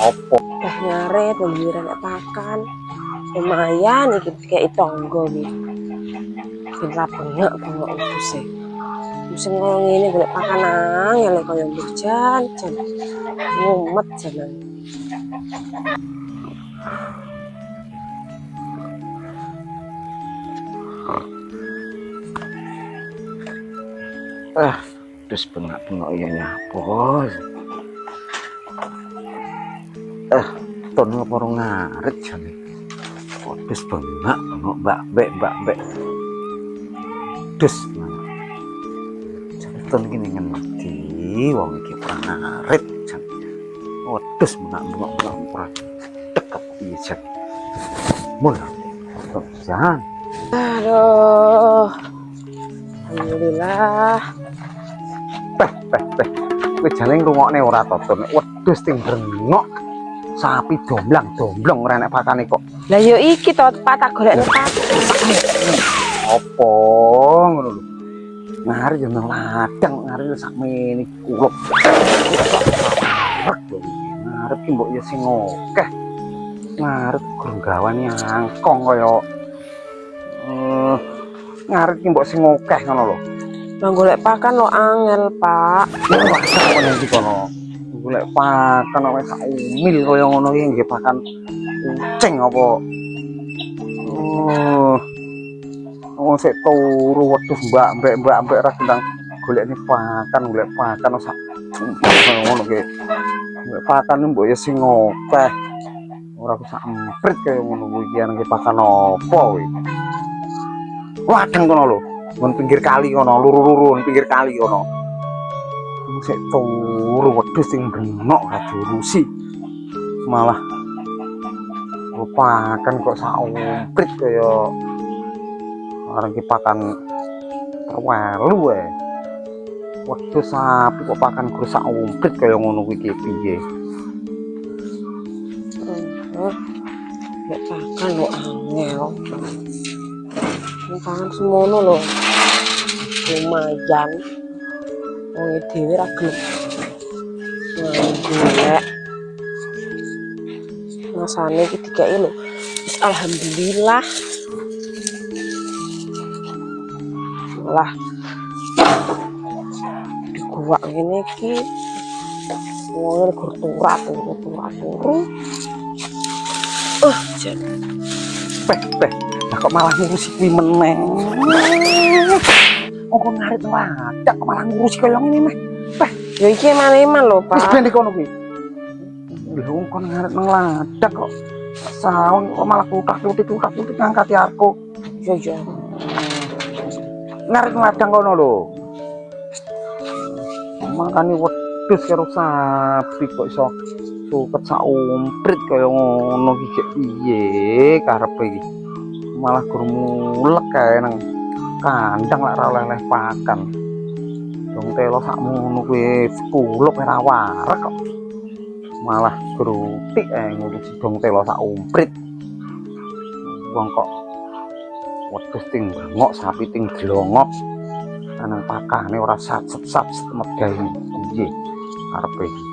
Opo Dah ngaret pembiran pakan lumayan iki kayak tonggo iki ben bengok uduse musim koyo ngene golek pakan angel koyo hujan jan ngumet jaman terus bengak-bengok iya nyapos. Ton ngeporo ngaret jane. Terus bengak-bengok mbak-mbek. Terus jane ton iki ngerti wong iki perang ngaret jane. Terus bengak-bengok ora tekep piye jane. Mun jan. aduh alhamdulillah Peh. Kowe jane ngrungokne ora to ton. Wedhus ting brengok. Sapi domblong ora enek pakane kok. lah yo iki to patah golekne pakan Apa ngono lho. Ngare yo nang ladang, ngare sakmene kuluk. Ngarep ki mbok yo sing akeh. Ngarep grunggawan angkong kaya ngarep ki mbok sing akeh ngono lho. lah golek pakan lo angel pak Ya rasa kono iki kono. Golek pakan kok sak umil kaya ngono iki nggih pakan kucing apa. Sik turu wedhus mbak-mbek ra tentang golek pakan sak ngono ki. Golek pakan mbok ya sing akeh. Ora sak emprit kaya ngono kuwi iki nang pakan apa kuwi. Ladang kono lho, ngon pinggir kali kono, luru-luru pinggir kali kono. Sik turu wedhus sing benok ra diurusi. Malah pakan kok sak emprit kaya orang ki pakan terwelu wedhus sapi kok pakan grusak umprit kaya ngono kuwi piye golek pakan lo angel pakan semono lo lumayan wong dhewe ra gelem golek masane iki dikeki lho alhamdulillah lah di gua ngene iki wong gur turu jan peh lah kok malah ngurusi kuwi meneh kok ngarit ladang kok malah ngurusi kaya ngene meh peh ya iki eman-eman lho wis Pak ben kono kuwi lha wong kon ngarit nang ladang kok sawang kok malah kutak-kutik ngangkat aku iya ngarit ladang kono lho. Makane wedhus karo sapi kok iso suket sak umprit kaya ngono iki gek piye karepe iki. Malah gur mulek kae nang kandang lek ora oleh pakan. Dong telo sakmono kuwi kuluk ora warek kok. Malah grutik ngurusi dong telo sak umprit. Wong kok wedhus ting bengok, sapi ting glongok. Nang pakane ora sat-sat megahi piye karepe iki.